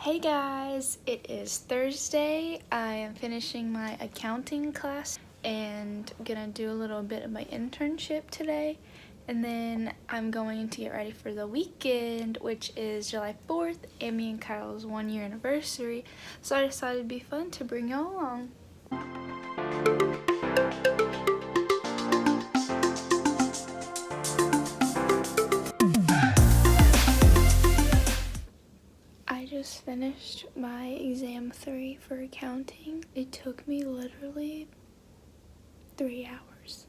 Hey guys, it is Thursday. I am finishing my accounting class and gonna do a little bit of my internship today, and then I'm going to get ready for the weekend, which is July 4th and me and Kyle's 1-year anniversary, so I decided it'd be fun to bring y'all along. I just finished my exam 3 for accounting. It took me literally 3 hours,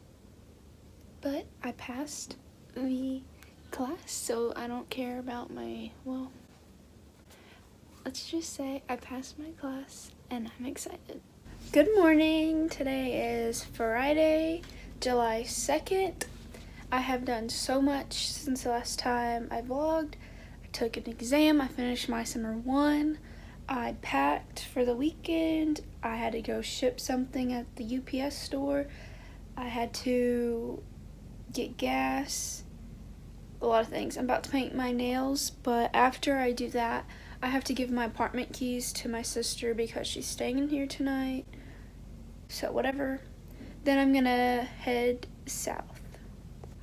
but I passed the class, so I don't care about my, well, let's just say I passed my class and I'm excited. Good morning. Today is Friday, July 2nd. I have done so much since the last time I vlogged. I took an exam, I finished my summer 1, I packed for the weekend, I had to go ship something at the UPS store, I had to get gas, a lot of things. I'm about to paint my nails, but after I do that, I have to give my apartment keys to my sister because she's staying in here tonight, so whatever. Then I'm gonna head south.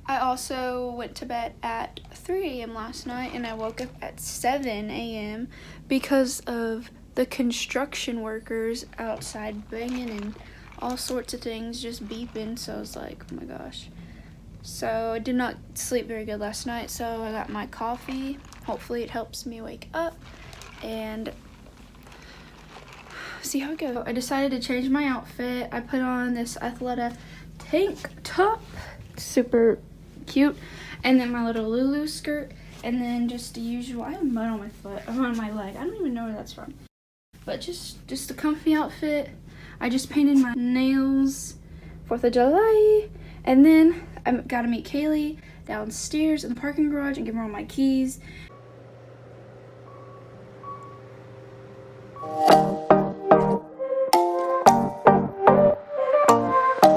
I also went to bed at 3 a.m. last night and I woke up at 7 a.m. because of the construction workers outside banging and all sorts of things just beeping, so I was like, oh my gosh. So I did not sleep very good last night, so I got my coffee. Hopefully it helps me wake up and see how it goes. I decided to change my outfit. I put on this Athleta tank top, super cute, and then my little Lulu skirt, and then just the usual, I have mud on my foot, or on my leg, I don't even know where that's from, but just a comfy outfit. I just painted my nails, 4th of July, and then I gotta meet Kaylee downstairs in the parking garage and give her all my keys.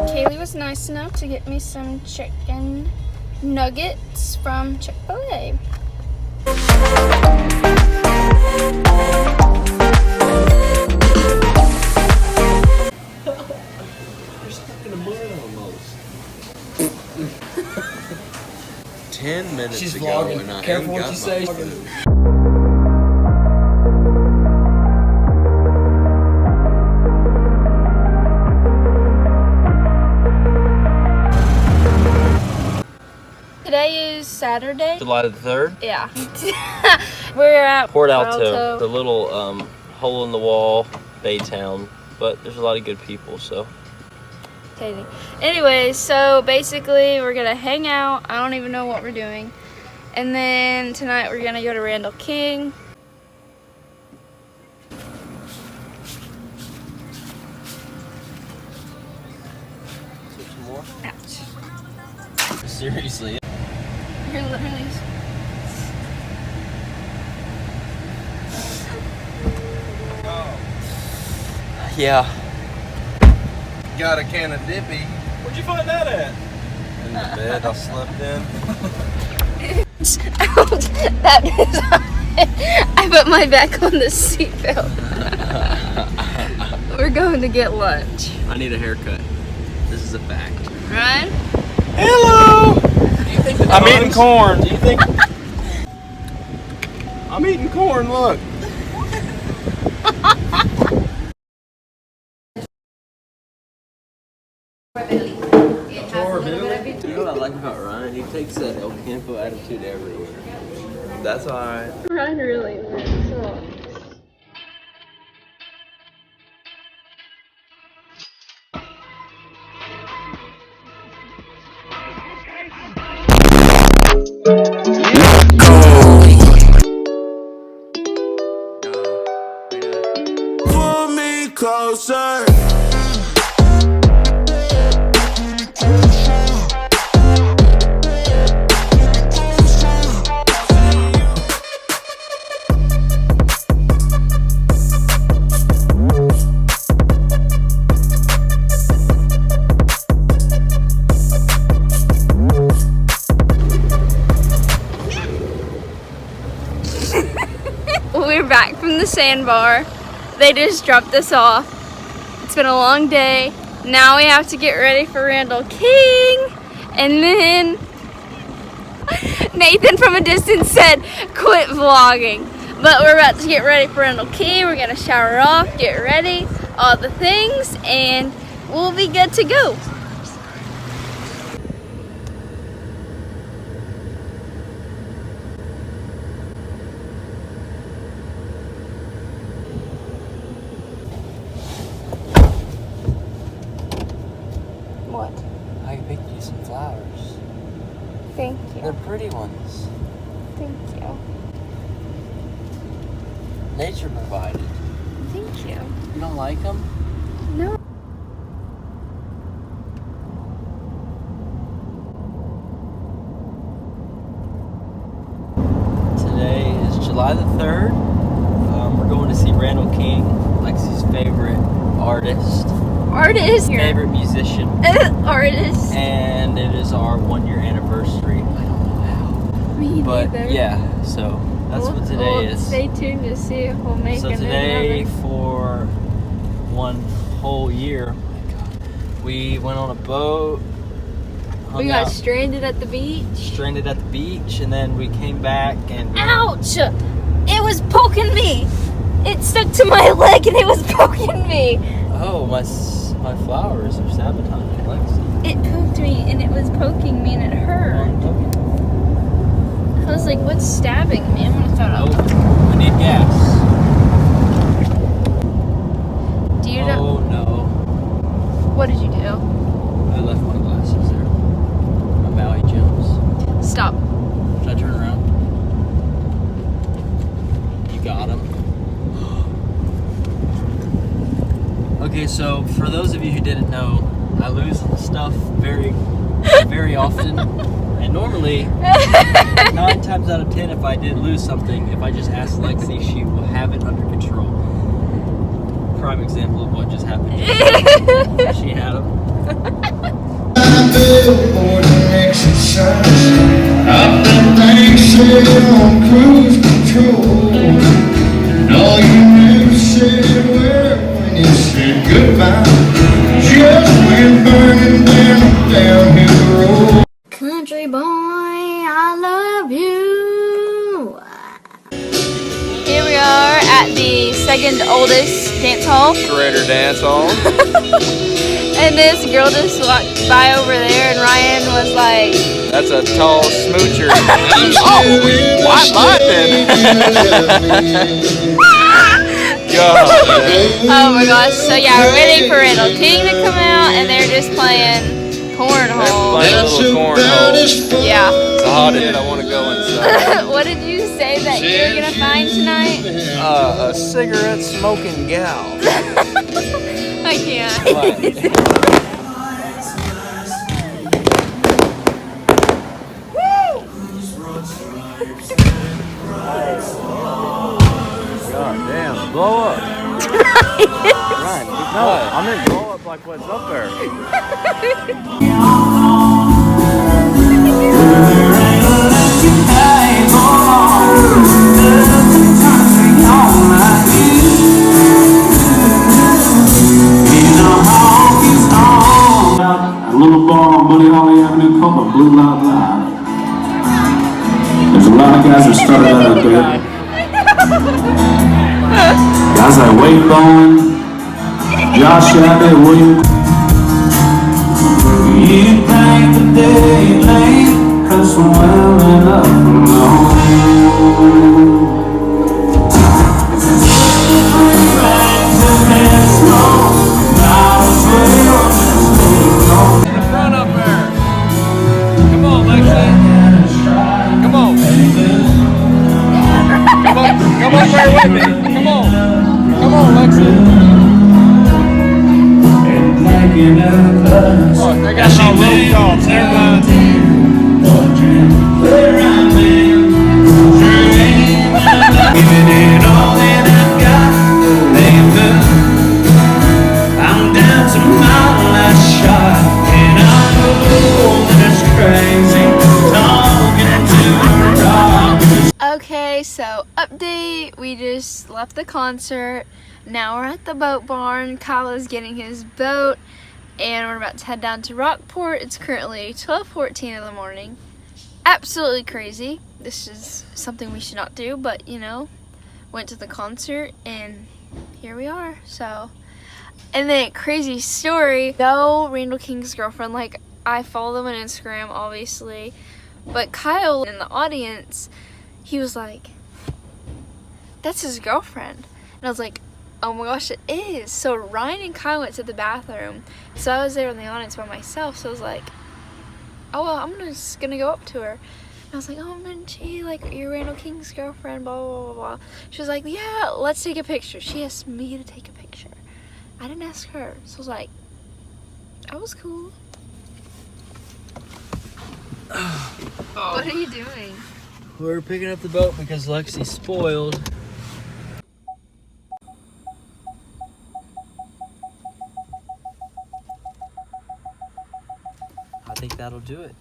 Kaylee was nice enough to get me some chicken nuggets from Chick-fil-A. You're stuck in the mud almost. 10 minutes She's ago vlogging. and I Careful ain't what got you my say. food. Today is Saturday. July the 3rd. Yeah. We're at Port Alto, the little hole in the wall Baytown, but there's a lot of good people, so. Anyway, so basically we're gonna hang out. I don't even know what we're doing. And then tonight we're gonna go to Randall King. Some more? Ouch. Seriously. You're literally... Yeah. Got a can of dippy. Where'd you find that at? In the bed I slept in. That is... I put my back on the seatbelt. We're going to get lunch. I need a haircut. This is a fact. Ryan? Hello! I'm eating corn. Do you think? I'm eating corn, look. You know what I like about Ryan? He takes that El Campo attitude everywhere. That's alright. Ryan really is. Pull me closer. We're back from the sandbar. They just dropped us off. It's been a long day. Now we have to get ready for Randall King. And then Nathan from a distance said, quit vlogging. But we're about to get ready for Randall King. We're gonna shower off, get ready, all the things, and we'll be good to go. What? I picked you some flowers. Thank They're pretty ones. Thank you. Nature provided. Thank you. You don't like them? No. Today is July the 3rd. We're going to see Randall King, Lexi's favorite artist, Artist. favorite musician, Artist. and it is our 1-year anniversary. I don't know how, Me but neither. yeah. So that's what today is. Stay tuned to see if we'll make So it. today, for 1 whole year, we went on a boat. We hung got out, stranded at the beach. stranded at the beach, and then we came back and Ouch! It was poking me. It stuck to my leg and it was poking me. oh, my flowers are sabotaging Lexi. It poked me and it was poking me and it hurt. I was like, what's stabbing me? I'm gonna throw it Oh, up. we need gas. Do you know? Oh no, What did you do? I left my glasses there. My Maui Jims. Stop. Should I turn around? You got them. Okay, so for those of you who didn't know, I lose stuff very, very often. And normally, 9 times out of 10, if I did lose something, if I just ask Lexi, she will have it under control. Prime example of what just happened. She had them. Billboard and exercise. I've been anxious on cruise control. And all you never said were when you said goodbye. Just went burning down a downhill road. Country boy, I love you. Here we are at the second oldest dance hall. Greater dance hall. And this girl just walked by over there, and Ryan was like, That's a tall smoocher. Oh, why lightning? God. oh my gosh. So yeah, we're waiting for Randall King to come out, and they're just playing cornhole. Playing a little cornhole. Yeah. It's the hottest. I want to go inside. What did you say that you were gonna find tonight? A cigarette smoking gal. I can't. God damn, blow up. Ryan, no, I meant blow up like what's up there. A little bar on Buddy Holly Avenue called the Blue Light Live. There's a lot of guys that started out up there. Guys like Wade Bowen, Josh Abbott, William. You think the day late, 'cause I'm well enough alone. Run up there. Come on, Lexi. Come on. Come up there with me. Come on. Come on, Lexi. Oh, they got some road dogs. Never mind. I'm down to my last shot, and I know that's crazy. Talking to a rock. Okay, so update. We just left the concert. Now we're at the boat barn. Kyle is getting his boat, and we're about to head down to Rockport. It's currently 12:14 in the morning. Absolutely crazy. This is something we should not do, but you know, went to the concert and here we are. So, and then crazy story. No, Randall King's girlfriend. Like, I follow them on Instagram, obviously, but Kyle in the audience, he was like, "That's his girlfriend," and I was like, "Oh my gosh, it is." So Ryan and Kyle went to the bathroom, so I was there in the audience by myself. So I was like, "Oh well, I'm just gonna go up to her." And I was like, "Oh, Minchie, like, you're Randall King's girlfriend, blah, blah, blah, blah." She was like, "Yeah, let's take a picture." She asked me to take a picture. I didn't ask her. So I was like, that was cool. What are you doing? We're picking up the boat because Lexi's spoiled. I think that'll do it.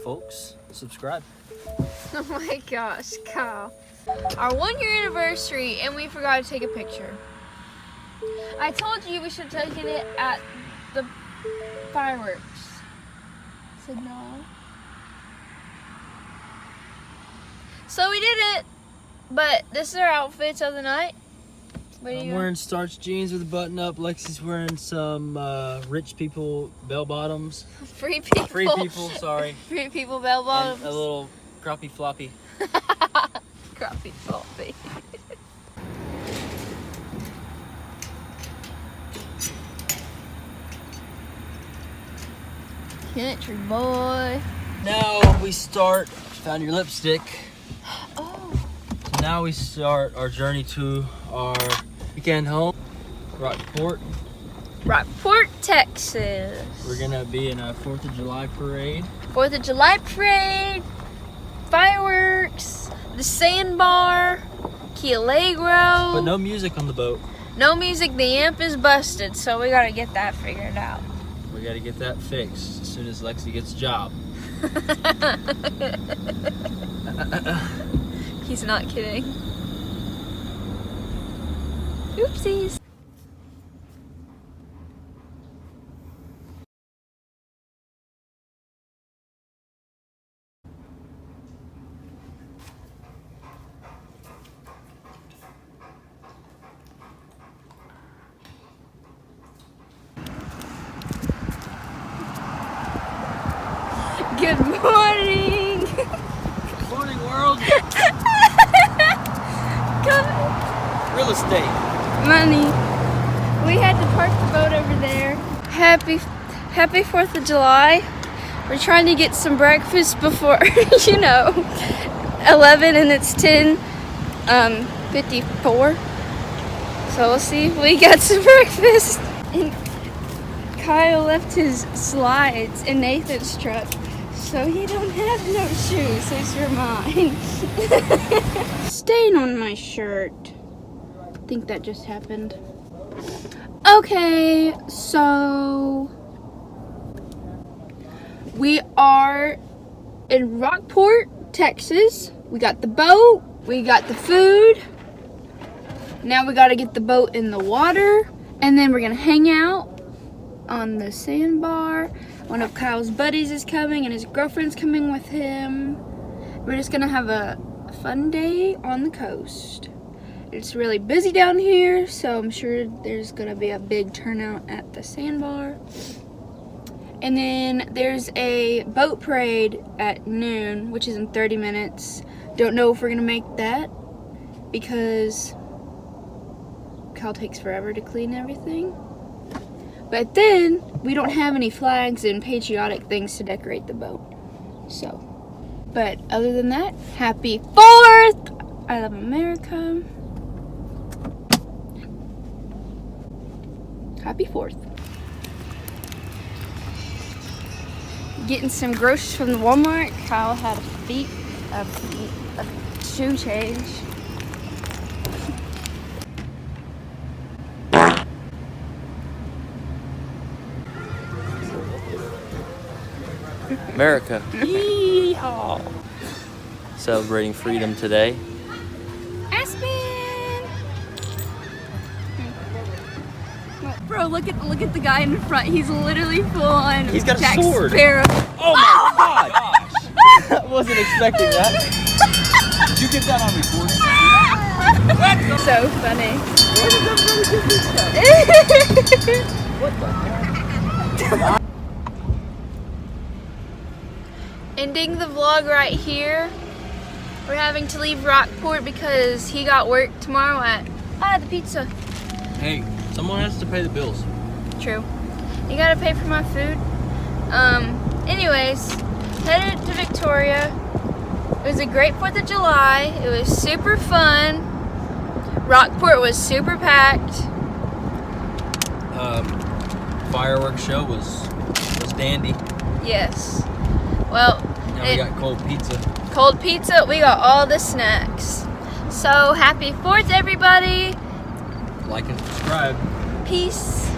Folks, subscribe. Oh my gosh, Kyle. Our 1-year anniversary, and we forgot to take a picture. I told you we should have taken it at the fireworks. I said no. So we did it, but this is our outfits of the night. What are I'm you wearing starch jeans with a button up. Lexi's wearing some rich people bell bottoms. Free people. Free people, sorry. Free people bell bottoms. And a little crappie floppy. Crappie floppy. Country boy. Now we start, found your lipstick. Oh. So now we start our journey to our weekend home, Rockport. Rockport, Texas. We're gonna be in a 4th of July parade. 4th of July parade, fireworks, the sandbar, Key Allegro. But no music on the boat. No music, the amp is busted, so we gotta get that figured out. We gotta get that fixed as soon as Lexi gets a job. He's not kidding. Oopsies. Good morning. Good morning, world. Come. Real estate. Money. We had to park the boat over there. Happy 4th of July. We're trying to get some breakfast before, 11, and it's 10:54. So we'll see if we got some breakfast. And Kyle left his slides in Nathan's truck, so he don't have no shoes. These are mine. Stain on my shirt. I think that just happened. Okay, so we are in Rockport, Texas. We got the boat, we got the food. Now we gotta get the boat in the water, and then we're gonna hang out on the sandbar. One of Kyle's buddies is coming, and his girlfriend's coming with him. We're just gonna have a fun day on the coast. It's really busy down here, so I'm sure there's gonna be a big turnout at the sandbar. And then there's a boat parade at noon, which is in 30 minutes. Don't know if we're gonna make that because Kyle takes forever to clean everything. But then we don't have any flags and patriotic things to decorate the boat. So, but other than that, happy 4th! I love America. Happy 4th. Getting some groceries from the Walmart. Kyle had a shoe change. America. Yeehaw. Celebrating freedom today. Aspen! Bro, look at the guy in front. He's literally full on. He's got a Jack sword. Sparrow. Oh my god! I wasn't expecting that. Did you get that on recording? So funny. Ending the vlog right here. We're having to leave Rockport because he got work tomorrow at the pizza. Hey, someone has to pay the bills. True. You gotta pay for my food. Anyways, headed to Victoria. It was a great 4th of July. It was super fun. Rockport was super packed. Fireworks show was dandy. Yes. Well, Now we got cold pizza. cold pizza. We got all the snacks. So happy 4th, everybody. Like and subscribe. Peace.